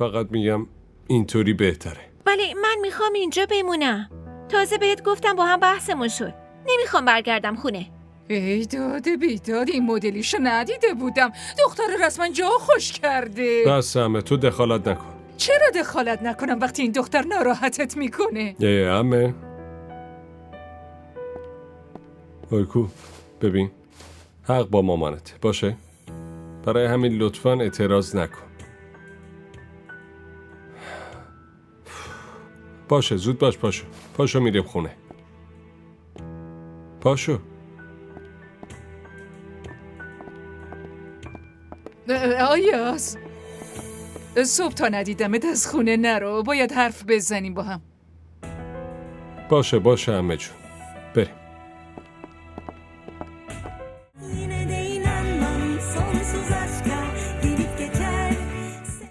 فقط میگم اینطوری بهتره. ولی من میخوام اینجا بمونم. تازه بهت گفتم با هم بحثمون شد. نمیخوام برگردم خونه. ای داده بیداد، این مدلیشو ندیده بودم. دختر رسما جا خوش کرده. بس عمه، تو دخالت نکن. چرا دخالت نکنم وقتی این دختر ناراحتت میکنه؟ عمه آیکو ببین، حق با مامانت باشه. برای همین لطفاً اعتراض نکن. باشه زود باش، پاشو میریم خونه. پاشو. آیاز، صبح تا ندیدمت از خونه نرو. باید حرف بزنیم با هم. باشه عمه جون.